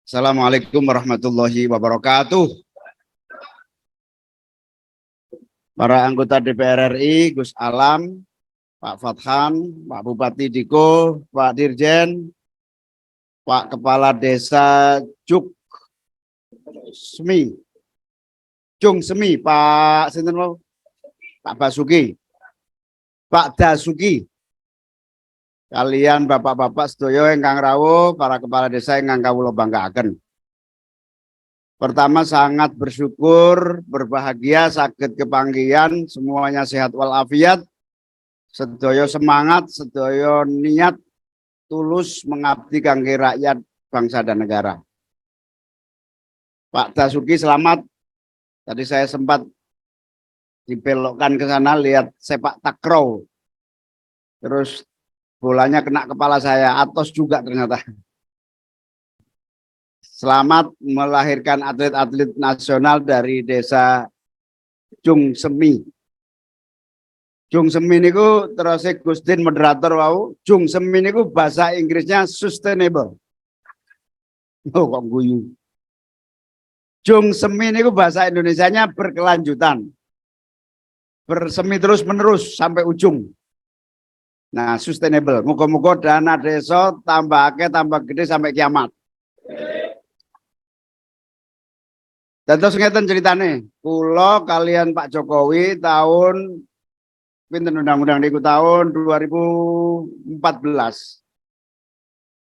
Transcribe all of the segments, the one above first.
Assalamualaikum warahmatullahi wabarakatuh. Para anggota DPR RI, Gus Alam, Pak Fathan, Pak Bupati Diko, Pak Dirjen, Pak Kepala Desa Jung Semi, Pak Basuki, Pak Dasuki, kalian bapak-bapak sedoyo ingkang rawuh, para kepala desa ingkang kawula banggaken. Pertama, sangat bersyukur, berbahagia saged kepanggihan, semuanya sehat walafiat, sedoyo semangat, sedoyo niat tulus mengabdi kangge rakyat bangsa dan negara. Pak Dasuki selamat. Tadi saya sempat dibelokkan ke sana lihat sepak takraw. Terus bolanya kena kepala saya, atos juga ternyata. Selamat melahirkan atlet-atlet nasional dari desa Jung Semi. Jung Semi niku terus Gustin moderator wau. Jung Semi niku bahasa Inggrisnya sustainable. Oh kok guyu. Jung Semi niku bahasa Indonesianya berkelanjutan. Bersemi terus menerus sampai ujung. Nah, sustainable. Muga-muga dana desa tambah akeh tambah gede sampai kiamat. Dan terus ngeten ceritane, kula kalian Pak Jokowi tahun pinten undang-undang niku tahun 2014.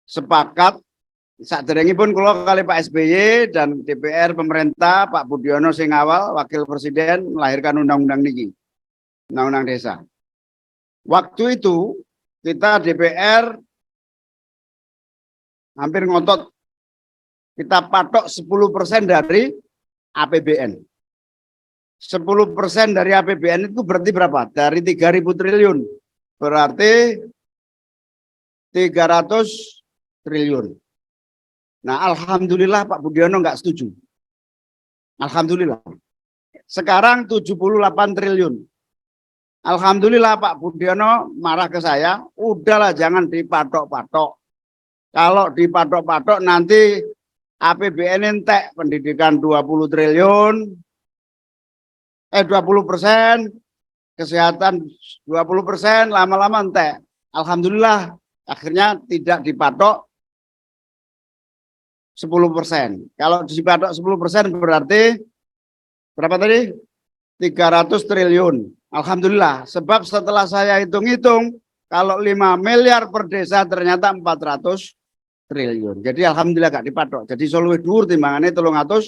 Sepakat saderengipun kula kali Pak SBY dan DPR pemerintah Pak Budiono sing awal wakil presiden melahirkan undang-undang niki. Undang-undang desa. Waktu itu kita DPR hampir ngotot kita patok 10% dari APBN. 10% dari APBN itu berarti berapa? Dari 3.000 triliun. Berarti 300 triliun. Nah, alhamdulillah Pak Budiono nggak setuju. Alhamdulillah. Sekarang 78 triliun. Alhamdulillah Pak Budiono marah ke saya, udahlah jangan dipatok-patok. Kalau dipatok-patok nanti APBN entek, pendidikan 20 triliun, 20%, kesehatan 20%, lama-lama entek. Alhamdulillah akhirnya tidak dipatok 10%. Kalau dipatok 10% berarti berapa tadi? 300 triliun. Alhamdulillah, sebab setelah saya hitung-hitung, kalau 5 miliar per desa ternyata 400 triliun. Jadi alhamdulillah gak dipatok. Jadi soluwe dhuwur timbangannya 300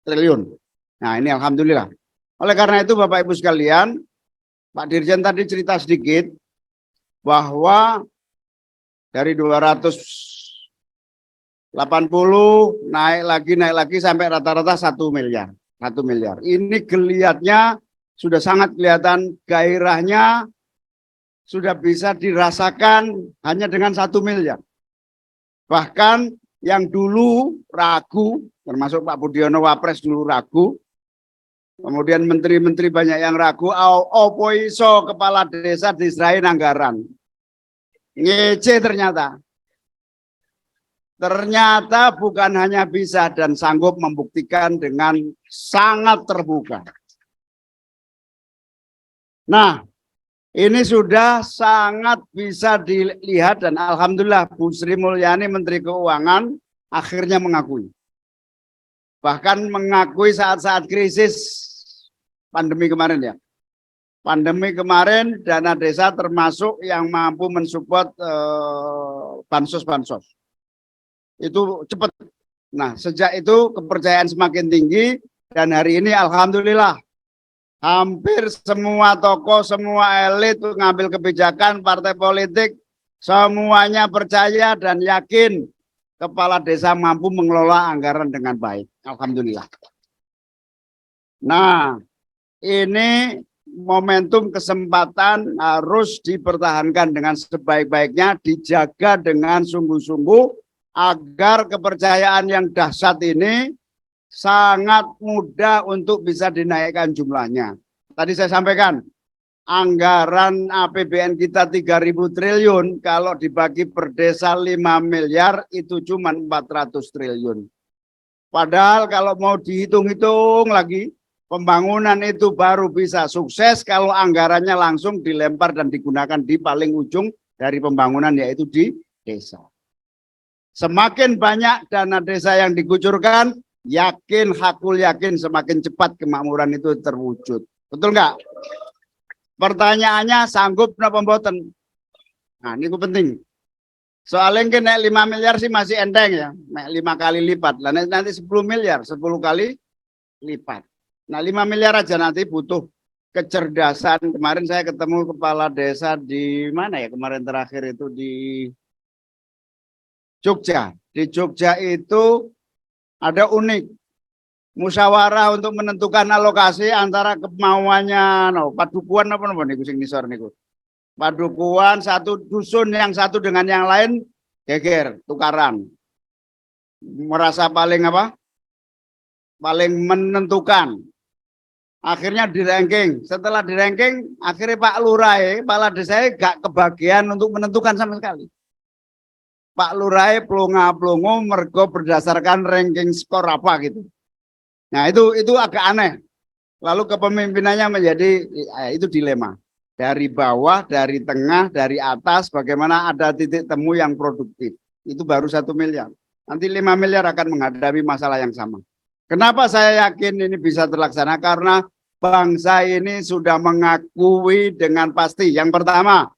triliun. Nah ini alhamdulillah. Oleh karena itu Bapak Ibu sekalian, Pak Dirjen tadi cerita sedikit bahwa dari 280 naik lagi sampai rata-rata 1 miliar. 1 miliar. Ini geliatnya sudah sangat kelihatan, gairahnya sudah bisa dirasakan hanya dengan 1 miliar. Bahkan yang dulu ragu, termasuk Pak Budiono Wapres dulu ragu, kemudian menteri-menteri banyak yang ragu, opo iso kepala desa diserahin anggaran. Ngece ternyata. Ternyata bukan hanya bisa dan sanggup membuktikan dengan sangat terbuka. Nah, ini sudah sangat bisa dilihat dan alhamdulillah Bu Sri Mulyani Menteri Keuangan akhirnya mengakui. Bahkan mengakui saat-saat krisis pandemi kemarin ya. Pandemi kemarin dana desa termasuk yang mampu mensupport bansos-bansos. Itu cepat. Nah, sejak itu kepercayaan semakin tinggi dan hari ini alhamdulillah hampir semua tokoh, semua elit mengambil kebijakan, partai politik, semuanya percaya dan yakin kepala desa mampu mengelola anggaran dengan baik. Alhamdulillah. Nah, ini momentum kesempatan harus dipertahankan dengan sebaik-baiknya, dijaga dengan sungguh-sungguh agar kepercayaan yang dahsyat ini sangat mudah untuk bisa dinaikkan jumlahnya. Tadi saya sampaikan, anggaran APBN kita 3.000 triliun, kalau dibagi per desa 5 miliar, itu cuma 400 triliun. Padahal kalau mau dihitung-hitung lagi, pembangunan itu baru bisa sukses kalau anggarannya langsung dilempar dan digunakan di paling ujung dari pembangunan, yaitu di desa. Semakin banyak dana desa yang dikucurkan, yakin, hakul yakin semakin cepat kemakmuran itu terwujud. Betul nggak? Pertanyaannya, sanggup napa mboten? Nah, ini penting. Soalnya naik 5 miliar sih masih enteng ya, naik 5 kali lipat. Lah nanti 10 miliar, 10 kali lipat. Nah, 5 miliar aja nanti butuh kecerdasan. Kemarin saya ketemu kepala desa di mana ya kemarin terakhir itu di Jogja. Di Jogja itu ada unik. Musyawarah untuk menentukan alokasi antara kemauannya padukuan apa niku sing nisor niku. Padukuan satu dusun yang satu dengan yang lain geger, tukaran. Merasa paling apa? Paling menentukan. Akhirnya di ranking. Setelah di ranking, akhirnya Pak Lurah, kepala desa gak kebagian untuk menentukan sama sekali. Pak Lurah pelongo-pelongo mergo berdasarkan ranking skor apa gitu. Nah, itu agak aneh. Lalu kepemimpinannya menjadi itu dilema. Dari bawah, dari tengah, dari atas, bagaimana ada titik temu yang produktif. Itu baru 1 miliar. Nanti 5 miliar akan menghadapi masalah yang sama. Kenapa saya yakin ini bisa terlaksana? Karena bangsa ini sudah mengakui dengan pasti. Yang pertama,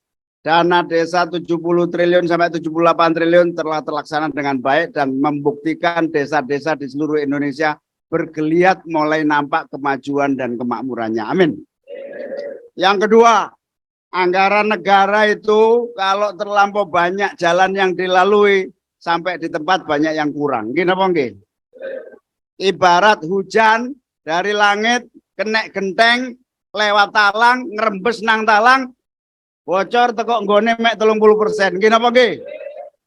dana desa 70 triliun sampai 78 triliun telah terlaksana dengan baik dan membuktikan desa-desa di seluruh Indonesia bergeliat mulai nampak kemajuan dan kemakmurannya. Amin. Yang kedua, anggaran negara itu kalau terlampau banyak jalan yang dilalui sampai di tempat banyak yang kurang. Gini apa nggih? Ibarat hujan dari langit kenek genteng lewat talang ngerembes nang talang bocor tekok nggone mek 30%. Gini apa nggih?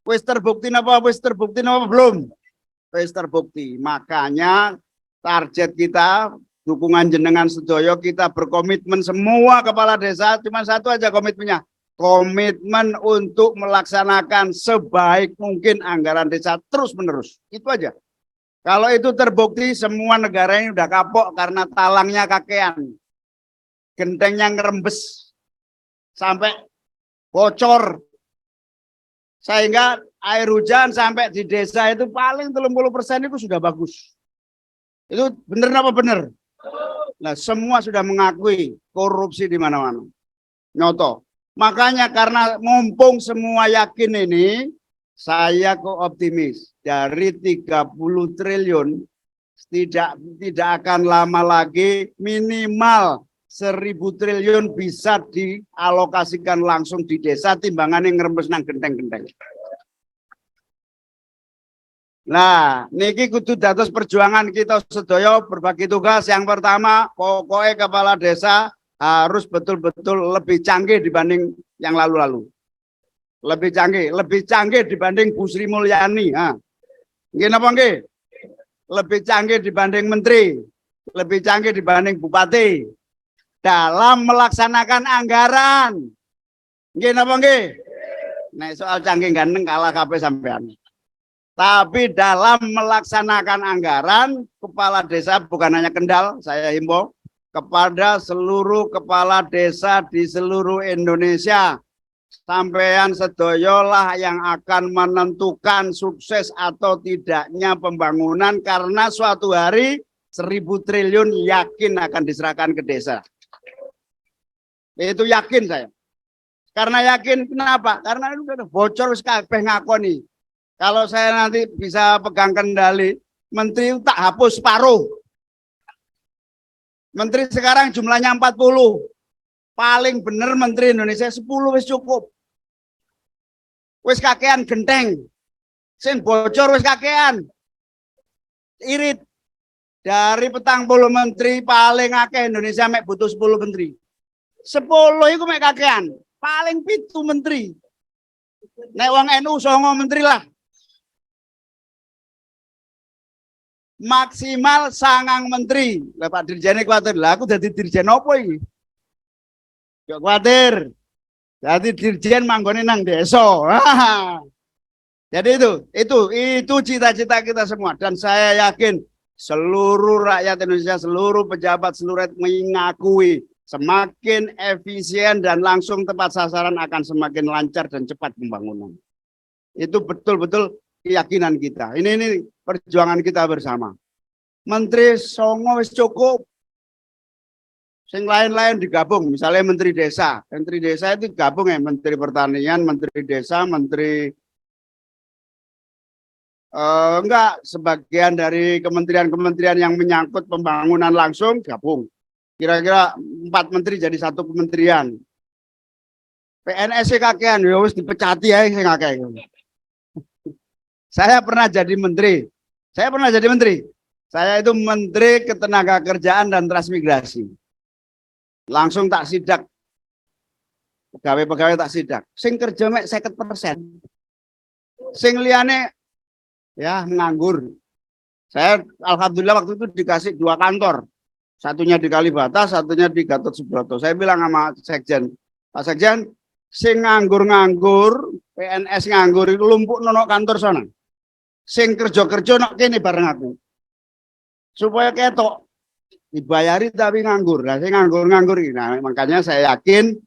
Wis terbukti napa? Wis terbukti napa belum? Wis terbukti. Makanya target kita, dukungan jenengan sedoyo, kita berkomitmen semua kepala desa, cuma satu aja komitmennya. Komitmen untuk melaksanakan sebaik mungkin anggaran desa terus-menerus. Itu aja. Kalau itu terbukti, semua negara ini udah kapok karena talangnya kakean. Gentengnya ngerembes. Sampai bocor. Sehingga air hujan sampai di desa itu paling 30% itu sudah bagus. Itu benar apa benar? Nah, semua sudah mengakui korupsi di mana-mana. Nyoto. Makanya karena mumpung semua yakin ini, saya kok optimis. Dari 30 triliun, tidak akan lama lagi minimal 1.000 triliun bisa dialokasikan langsung di desa timbangan yang ngerembes nang genteng-genteng. Nah, niki kudu dados perjuangan kita sedaya berbagi tugas. Yang pertama, pokoknya kepala desa harus betul-betul lebih canggih dibanding yang lalu-lalu. Lebih canggih dibanding Bu Sri Mulyani. Nggih napa nggih? Lebih canggih dibanding menteri, lebih canggih dibanding bupati dalam melaksanakan anggaran. Nggih napa nggih? Nah, soal canggih ganteng kalah kabeh sampean. Tapi dalam melaksanakan anggaran, kepala desa bukan hanya Kendal, saya himbau kepada seluruh kepala desa di seluruh Indonesia. Sampean sedoyolah yang akan menentukan sukses atau tidaknya pembangunan karena suatu hari 1.000 triliun yakin akan diserahkan ke desa. Itu yakin saya. Karena yakin kenapa? Karena udah bocor kabeh ngakoni. Kalau saya nanti bisa pegang kendali, menteri tak hapus separuh. Menteri sekarang jumlahnya 40. Paling bener menteri Indonesia 10 wis cukup. Wis kakean genteng. Sing bocor wis kakean. Irit. Dari petang puluh menteri paling akeh Indonesia mek butuh 10 menteri. 10 itu mek kakean. Paling 7 menteri. Nek wong NU 9 menteri lah. maksimal sangang menteri. Lah Pak Dirjen kuwatir, lah aku dadi dirjen apa iki? Gak kuwatir. Jadi dirjen manggone nang desa. Jadi itu cita-cita kita semua dan saya yakin seluruh rakyat Indonesia, seluruh pejabat, seluruh rakyat mengakui semakin efisien dan langsung tepat sasaran akan semakin lancar dan cepat pembangunan. Itu betul-betul keyakinan kita. Ini perjuangan kita bersama. Menteri Songo wis cukup. Sing lain-lain digabung, misalnya Menteri Desa. Menteri Desa itu gabung ya, Menteri Pertanian, Menteri Desa, Menteri enggak, sebagian dari kementerian-kementerian yang menyangkut pembangunan langsung gabung. Kira-kira 4 menteri jadi 1 kementerian. PNS kakean, ya wis dipecati ya sing akeh. Saya pernah jadi menteri. Saya itu Menteri Ketenagakerjaan dan Transmigrasi. Langsung tak sidak. Pegawai-pegawai tak sidak. Sing kerja mek 50%. Sing liyane ya nganggur. Saya alhamdulillah waktu itu dikasih 2 kantor. Satunya di Kalibata, satunya di Gatot Subroto. Saya bilang sama Sekjen, Pak Sekjen, sing nganggur-nganggur, PNS nganggur itu lumpuk nonok kantor sana. Sing kerja-kerja nok kene bareng aku. Supaya ketok dibayari tapi nganggur. Nah, sing nganggur-nganggur ini. Nah, makanya saya yakin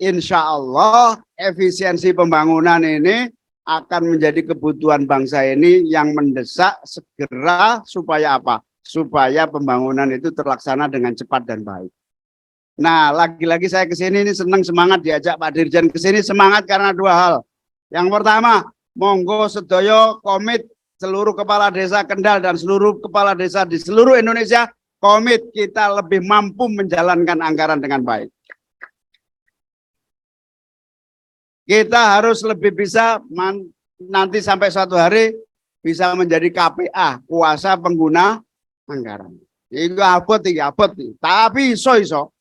insya Allah efisiensi pembangunan ini akan menjadi kebutuhan bangsa ini yang mendesak segera supaya apa? Supaya pembangunan itu terlaksana dengan cepat dan baik. Nah, lagi-lagi saya kesini ini senang semangat diajak Pak Dirjen kesini semangat karena 2 hal. Yang pertama, monggo sedaya komit seluruh kepala desa Kendal dan seluruh kepala desa di seluruh Indonesia komit kita lebih mampu menjalankan anggaran dengan baik. Kita harus lebih bisa nanti sampai suatu hari bisa menjadi KPA, kuasa pengguna anggaran. Itu abot nih. Tapi iso.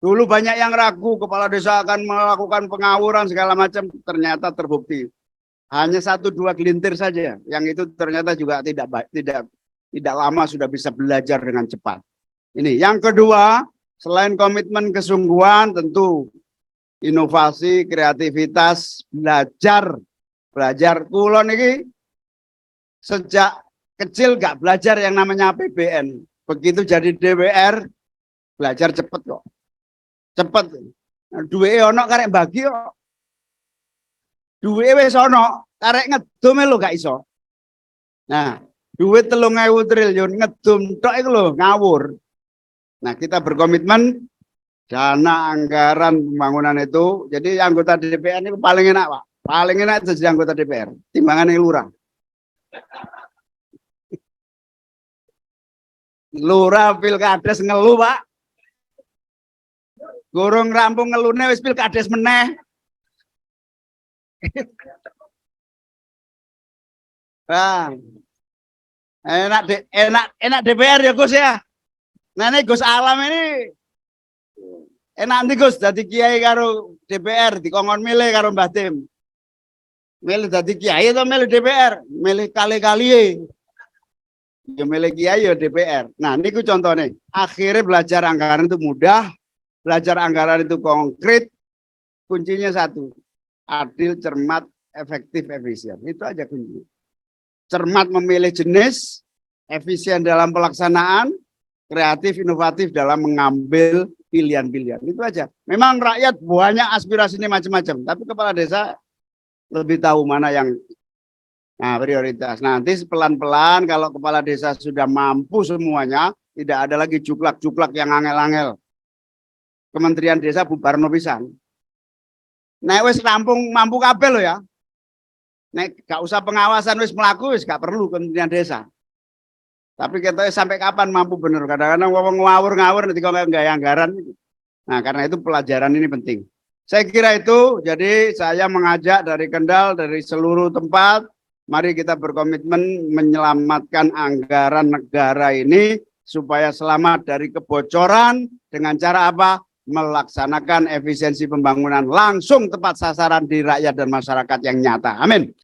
Dulu banyak yang ragu kepala desa akan melakukan pengawuran segala macam, ternyata terbukti. Hanya 1-2 gelintir saja, yang itu ternyata juga tidak lama sudah bisa belajar dengan cepat. Ini yang kedua, selain komitmen kesungguhan, tentu inovasi, kreativitas, belajar. Kulon ini sejak kecil gak belajar yang namanya APBN. Begitu jadi DPR, belajar cepet kok. Duwe ono karek bagi kok. Duwe wis ono, karek ngedum lho gak iso. Nah, duit 3.000 triliun ngedum tok iku lho ngawur. Nah, kita berkomitmen dana anggaran pembangunan itu. Jadi anggota DPR itu paling enak, Pak. Paling enak jadi anggota DPR, timbangan lurah. Lurah pilkades ngeluh, Pak. Gorong rampung ngelune wis pilkades meneh. Nah, enak DPR ya Gus ya. Nah ini Gus Alam ini enak nanti Gus dadi kiai karo DPR dikongkon milih karo Mbah Tim. Milih dadi kiai atau milih DPR? Milih kali-kali. Ya milih kiai ya DPR. Nah niku contohnya. Akhirnya belajar anggaran itu mudah. Belajar anggaran itu konkret, kuncinya 1, adil, cermat, efektif, efisien. Itu aja kuncinya. Cermat memilih jenis, efisien dalam pelaksanaan, kreatif, inovatif dalam mengambil pilihan-pilihan. Itu aja. Memang rakyat banyak aspirasinya macam-macam, tapi kepala desa lebih tahu mana yang prioritas. Nanti pelan-pelan kalau kepala desa sudah mampu semuanya, tidak ada lagi cuplak-cuplak yang angel-angel. Kementerian Desa bubarno pisan. Nek wis rampung mampu kabeh lho ya. Nek gak usah pengawasan wis mlaku wis gak perlu Kementerian Desa. Tapi kita sampai kapan mampu bener? Kadang-kadang wong ngawur-ngawur nanti kok enggak anggaran. Nah, karena itu pelajaran ini penting. Saya kira itu, jadi saya mengajak dari Kendal, dari seluruh tempat, mari kita berkomitmen menyelamatkan anggaran negara ini supaya selamat dari kebocoran dengan cara apa? Melaksanakan efisiensi pembangunan langsung tepat sasaran di rakyat dan masyarakat yang nyata. Amin.